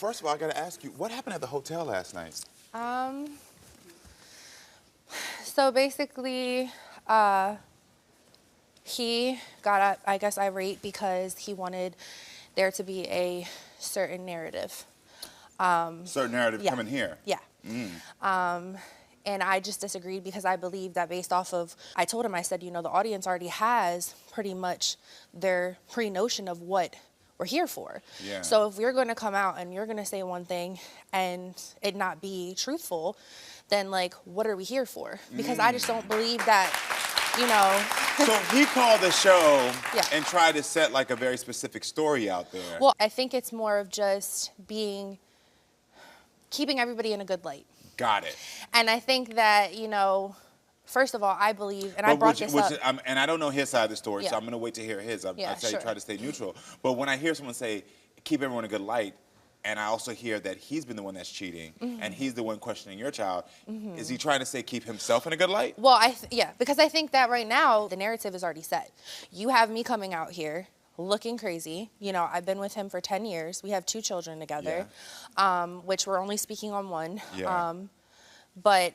first of all, I got to ask you, what happened at the hotel last night? So basically, he got, I guess, irate because he wanted there to be a certain narrative. Certain narrative yeah. coming here. Yeah. And I just disagreed because I believe that based off of, I told him, I said, you know, the audience already has pretty much their pre-notion of what we're here for. Yeah. So if you're going to come out and you're going to say one thing and it not be truthful, then like, what are we here for? Because I just don't believe that, you know. So he called the show Yeah. and tried to set like a very specific story out there. Well, I think it's more of just keeping everybody in a good light. Got it. And I think that, you know, first of all, I believe, and I brought this up. And I don't know his side of the story, so Yeah. I'm going to wait to hear his. I sure. try to stay neutral. But when I hear someone say, keep everyone in a good light, and I also hear that he's been the one that's cheating, and he's the one questioning your child, is he trying to say keep himself in a good light? Well, yeah, because I think that right now, the narrative is already set. You have me coming out here looking crazy. You know, I've been with him for 10 years. We have 2 children together, which we're only speaking on one. Yeah. But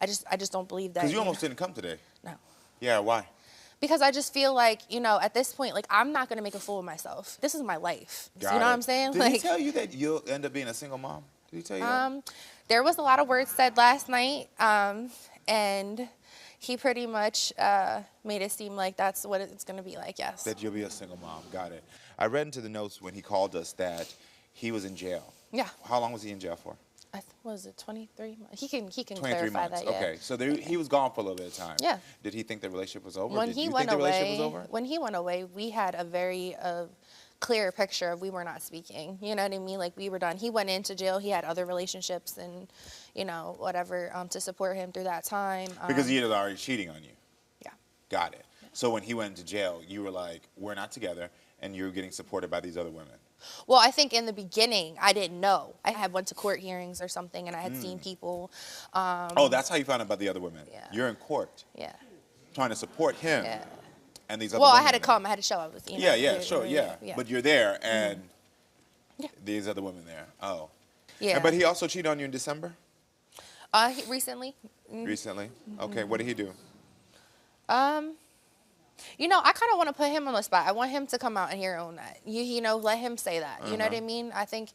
I just don't believe that. Because you almost didn't come today. No. Yeah, why? Because I just feel like, you know, at this point, like, I'm not going to make a fool of myself. This is my life. You know what I'm saying? Did he tell you that you'll end up being a single mom? Did he tell you that? There was a lot of words said last night, and he pretty much made it seem like that's what it's going to be like, yes. That you'll be a single mom. Got it. I read into the notes when he called us that he was in jail. Yeah. How long was he in jail for? Was it 23 months? He can 23 clarify months. that, yeah. Okay, so he was gone for a little bit of time. Yeah. Did he think the relationship was over? When Did he you went think the away, relationship was over? when he went away, we had a very clear picture of we were not speaking. You know what I mean? Like, we were done. He went into jail. He had other relationships and, you know, whatever, to support him through that time. Because he was already cheating on you. Yeah. Got it. So when he went into jail, you were like, we're not together, and you're getting supported by these other women. Well, I think in the beginning, I didn't know. I had went to court hearings or something, and I had seen people. Oh, that's how you found out about the other women. Yeah. You're in court. Yeah. Trying to support him. Yeah. And these other Well, I women. had to come. I had to show. I was. You know, Yeah. But you're there, and Yeah. these other women there. Oh. Yeah. But he also cheated on you in December? Recently. Recently? Okay, what did he do? You know, I kind of want to put him on the spot. I want him to come out and here own that. You know, let him say that. You know what I mean? I think,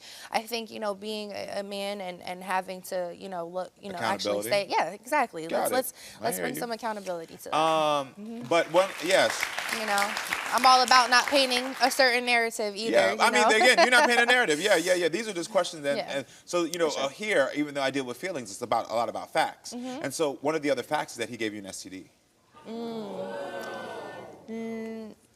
you know, being a man and having to, you know, look, you know, actually say, yeah, exactly. Let's bring some accountability to that. But yes. You know, I'm all about not painting a certain narrative either. Yeah, I mean, know? again, you're not painting a narrative. Yeah. These are just questions. And so, you know, here, even though I deal with feelings, it's a lot about facts. And so one of the other facts is that he gave you an STD.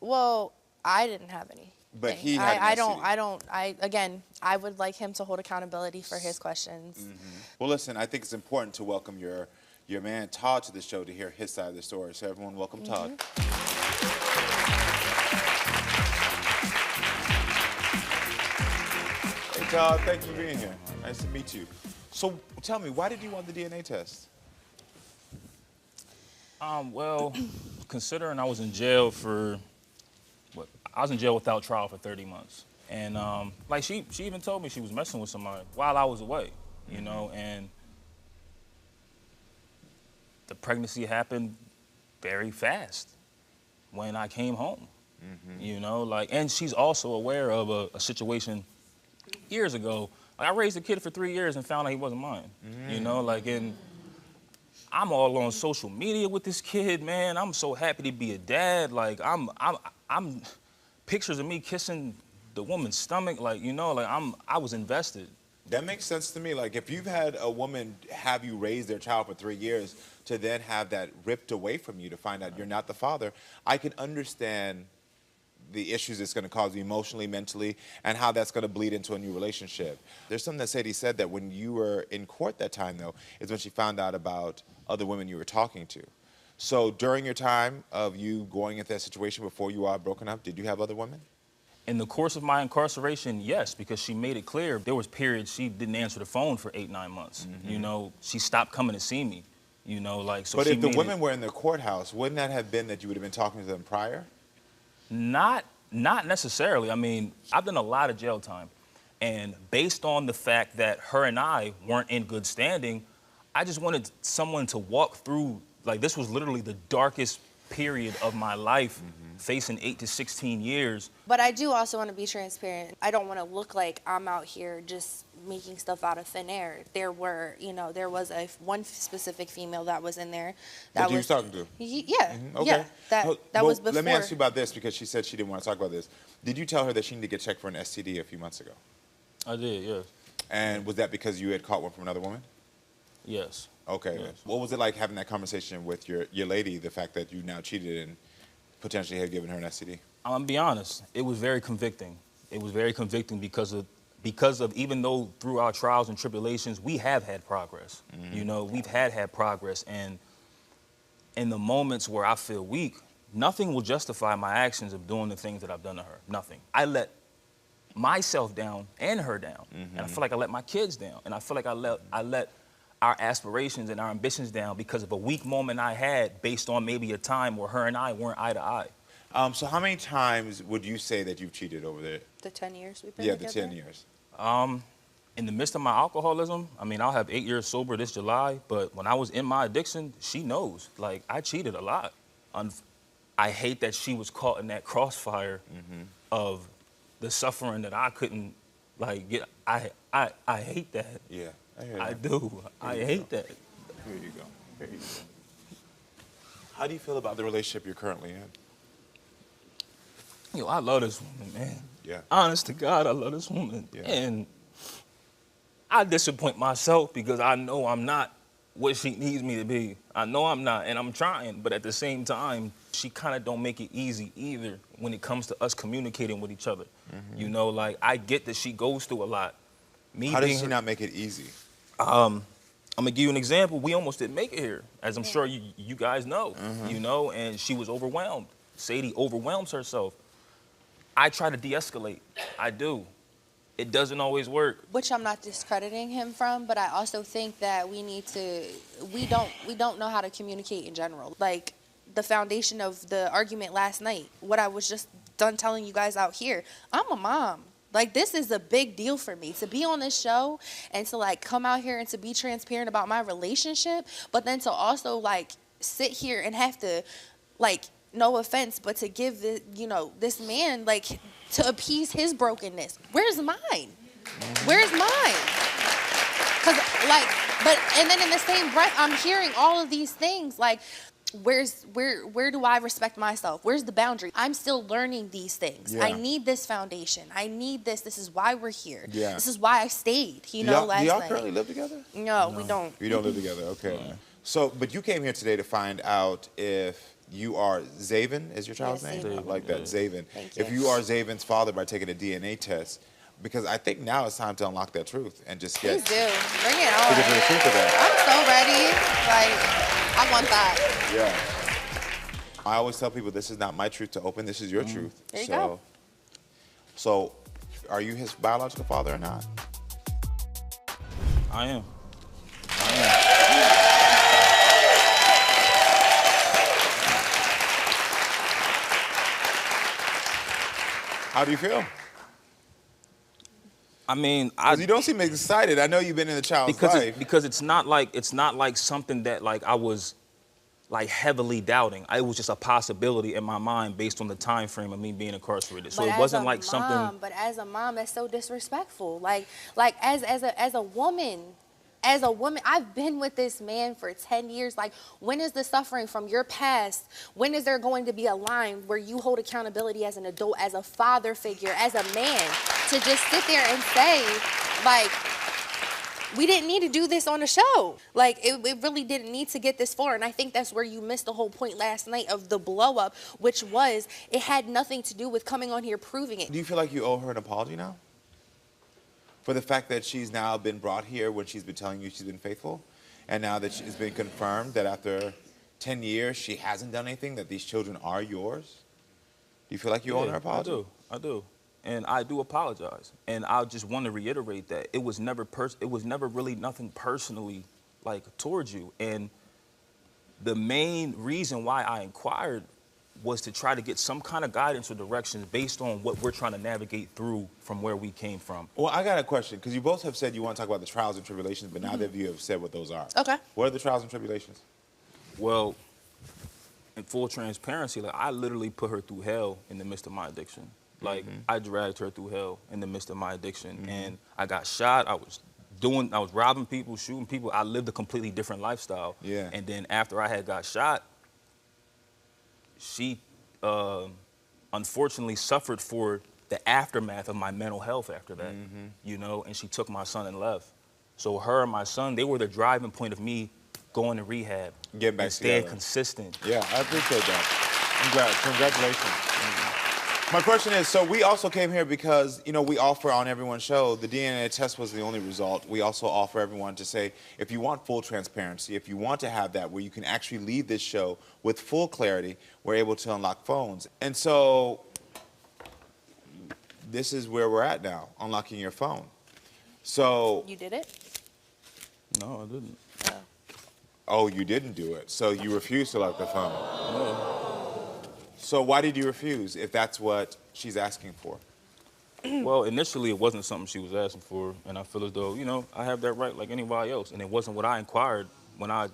Well, I didn't have any. But he had an STD. Again, I would like him to hold accountability for his questions. Well, listen, I think it's important to welcome your man, Todd, to the show to hear his side of the story. So everyone, welcome Todd. Hey, Todd, thanks for being here. Nice to meet you. So tell me, why did you want the DNA test? Well, considering I was in jail I was in jail without trial for 30 months. And like she even told me she was messing with somebody while I was away, you know, and the pregnancy happened very fast when I came home, you know, like, and she's also aware of a situation years ago. Like, I raised a kid for 3 years and found out he wasn't mine, you know, like, and I'm all on social media with this kid, man. I'm so happy to be a dad. Like, I'm pictures of me kissing the woman's stomach, like, you know, like, I was invested. That makes sense to me. Like, if you've had a woman have you raise their child for 3 years to then have that ripped away from you to find out you're not the father, I can understand the issues it's going to cause you emotionally, mentally, and how that's going to bleed into a new relationship. There's something that Sadie said that when you were in court that time, though, is when she found out about other women you were talking to. So during your time of you going into that situation before you are broken up, did you have other women? In the course of my incarceration, yes, because she made it clear. There was periods she didn't answer the phone for 8-9 months. You know, she stopped coming to see me, you know, like, so. But if the women were in the courthouse, wouldn't that have been that you would have been talking to them prior? Not necessarily. I mean, I've done a lot of jail time. And based on the fact that her and I weren't in good standing, I just wanted someone to walk through, like this was literally the darkest period of my life, facing 8 to 16 years. But I do also want to be transparent. I don't want to look like I'm out here just making stuff out of thin air. There were, there was one specific female that was in there. That you was talking to? Yeah. Okay. Yeah. That was before. Let me ask you about this, because she said she didn't want to talk about this. Did you tell her that she needed to get checked for an STD a few months ago? I did, yes. And was that because you had caught one from another woman? Yes. Okay. Yes. What was it like having that conversation with your lady, the fact that you now cheated and potentially have given her an STD? I'm gonna be honest, it was very convicting. It was very convicting because of even though through our trials and tribulations, we have had progress. We've had progress. And in the moments where I feel weak, nothing will justify my actions of doing the things that I've done to her. Nothing. I let myself down and her down. And I feel like I let my kids down. And I feel like I let our aspirations and our ambitions down because of a weak moment I had based on maybe a time where her and I weren't eye to eye. So how many times would you say that you've cheated over there? The 10 years we've been together? Yeah, the 10 years. In the midst of my alcoholism, I mean, I'll have 8 years sober this July, but when I was in my addiction, she knows. Like, I cheated a lot. I hate that she was caught in that crossfire of the suffering that I couldn't, like, get. I hate that. Yeah, I hear that. I do. I hate that. Here you go. Here you go. How do you feel about the relationship you're currently in? Yo, I love this woman, man. Yeah. Honest to God, I love this woman. Yeah. And I disappoint myself because I know I'm not what she needs me to be. I know I'm not, and I'm trying, but at the same time, she kind of don't make it easy either when it comes to us communicating with each other. Like, I get that she goes through a lot. How does she not make it easy? I'm gonna give you an example. We almost didn't make it here, as I'm sure you guys know, and she was overwhelmed. Sadie overwhelms herself. I try to de-escalate. I do. It doesn't always work. Which I'm not discrediting him from, but I also think that we don't know how to communicate in general. Like, the foundation of the argument last night, what I was just done telling you guys out here, I'm a mom. Like, this is a big deal for me to be on this show and to, like, come out here and to be transparent about my relationship, but then to also, like, sit here and have to, like, no offense, but to give the, this man, like, to appease his brokenness. Where's mine? Where's mine? Because, like, and then in the same breath, I'm hearing all of these things, like, where do I respect myself? Where's the boundary? I'm still learning these things. Yeah. I need this foundation. I need this. This is why we're here. Yeah. This is why I stayed, last night. Do y'all currently live together? No, we don't. You don't live together, okay. So, but you came here today to find out if you are Zaven, is your child's name? Zaven. I like that, Zaven. Thank you. If you are Zaven's father by taking a DNA test, because I think now it's time to unlock that truth and just get... Please do. Bring it on. To get to the truth of that. I'm so ready. Like, I want that. Yeah. I always tell people this is not my truth to open, this is your truth. There you go. So, are you his biological father or not? I am. How do you feel? I mean, you don't seem excited. I know you've been in the child's life. Because it's not like something that, like, I was, like, heavily doubting. It was just a possibility in my mind based on the time frame of me being incarcerated. So it wasn't like something. But as a mom, that's so disrespectful. Like as a woman. As a woman, I've been with this man for 10 years. Like, when is the suffering from your past? When is there going to be a line where you hold accountability as an adult, as a father figure, as a man, to just sit there and say, like, we didn't need to do this on the show. Like, it really didn't need to get this far. And I think that's where you missed the whole point last night of the blow up, which was it had nothing to do with coming on here proving it. Do you feel like you owe her an apology now? For the fact that she's now been brought here when she's been telling you she's been faithful, and now that it's been confirmed that after 10 years she hasn't done anything, that these children are yours? Do you feel like you owe her an apology? I do. And I do apologize. And I just want to reiterate that it was never really nothing personally, like, towards you. And the main reason why I inquired was to try to get some kind of guidance or direction based on what we're trying to navigate through from where we came from. Well, I got a question, because you both have said you want to talk about the trials and tribulations, but neither of you have said what those are. Okay. What are the trials and tribulations? Well, in full transparency, like I literally put her through hell in the midst of my addiction. Like I dragged her through hell in the midst of my addiction, and I got shot. I was robbing people, shooting people. I lived a completely different lifestyle. Yeah. And then after I had got shot, she unfortunately suffered for the aftermath of my mental health after that, you know, and she took my son and left. So her and my son, they were the driving point of me going to rehab. Getting back and staying together. consistent. Yeah, I appreciate that. I'm glad. Congratulations. My question is, so we also came here because, you know, we offer on everyone's show, the DNA test was the only result. We also offer everyone to say, if you want full transparency, if you want to have that where you can actually leave this show with full clarity, we're able to unlock phones. And so this is where we're at now, unlocking your phone. So. You did it? No, I didn't. Oh. Oh, you didn't do it. So you refused to lock the phone. No. So why did you refuse if that's what she's asking for? Well, initially it wasn't something she was asking for, and I feel as though, you know, I have that right like anybody else, and it wasn't what I inquired when I,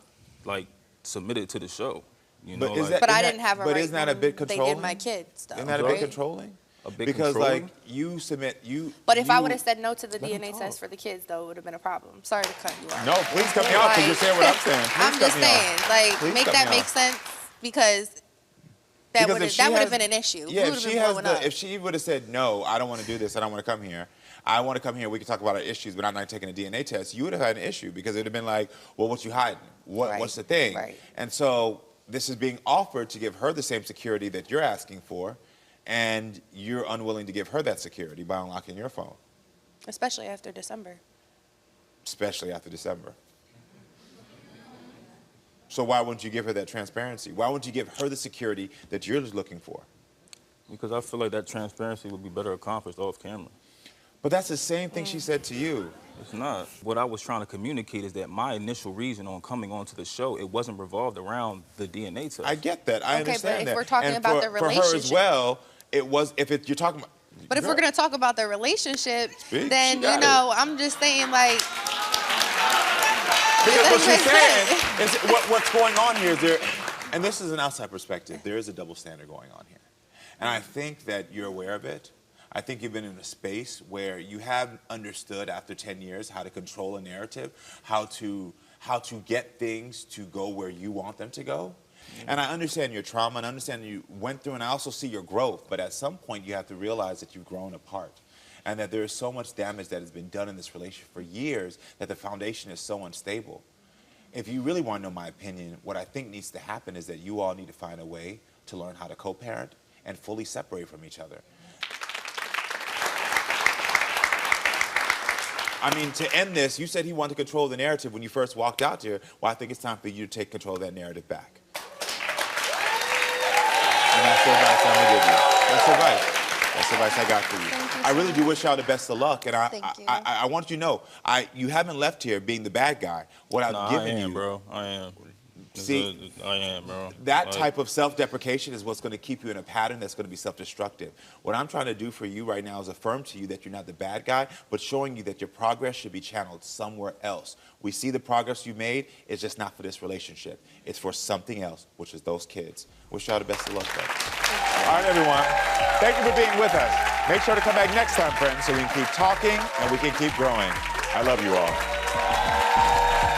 like, submitted to the show. You know, but I didn't have a right. But isn't that a bit controlling? They did my kids, though. Isn't that a bit controlling? A bit because, controlling? like, you submit, But if I would have said no to the Let him DNA talk. test for the kids, though, it would have been a problem. Sorry to cut you off. No, please cut me off because you're saying what I'm saying. Please I'm cut just me off. saying, like, Please make cut that me make off. sense because that would have been an issue. Yeah, If if she would have said, no, I don't want to do this, I don't want to come here. I want to come here, we can talk about our issues, but I'm not taking a DNA test. You would have had an issue because it would have been like, well, what you hiding? What's the thing? Right. And so this is being offered to give her the same security that you're asking for, and you're unwilling to give her that security by unlocking your phone. Especially after December. Especially after December. So why wouldn't you give her that transparency? Why wouldn't you give her the security that you're looking for? Because I feel like that transparency would be better accomplished off camera. But that's the same thing she said to you. It's not. What I was trying to communicate is that my initial reason on coming onto the show, it wasn't revolved around the DNA test. I get that. I understand but that. if we're talking and about the for her as relationship- well, it was, you're talking about. But if we're going to talk about the relationship, Speak. then, She got you know, I'm just saying, like, Because what she's makes saying sense. is what's going on here is there, and this is an outside perspective, there is a double standard going on here. And I think that you're aware of it. I think you've been in a space where you have understood after 10 years how to control a narrative, how to get things to go where you want them to go. And I understand your trauma, and I understand you went through, and I also see your growth, but at some point you have to realize that you've grown apart. And that there is so much damage that has been done in this relationship for years that the foundation is so unstable. If you really want to know my opinion, what I think needs to happen is that you all need to find a way to learn how to co-parent and fully separate from each other. I mean, to end this, you said he wanted to control the narrative when you first walked out here. Well, I think it's time for you to take control of that narrative back. And that's the advice I'm going to give you. That's advice. That's the advice I got for you. Thank you I so really do much. wish y'all the best of luck, and Thank you. I want you to know, you haven't left here being the bad guy. What I've Nah, given I am, you, bro. I am. See, I am, bro. that Like, type of self-deprecation is what's going to keep you in a pattern that's going to be self-destructive. What I'm trying to do for you right now is affirm to you that you're not the bad guy, but showing you that your progress should be channeled somewhere else. We see the progress you made. It's just not for this relationship. It's for something else, which is those kids. Wish y'all the best of luck, though. All right, everyone. Thank you for being with us. Make sure to come back next time, friends, so we can keep talking and we can keep growing. I love you all.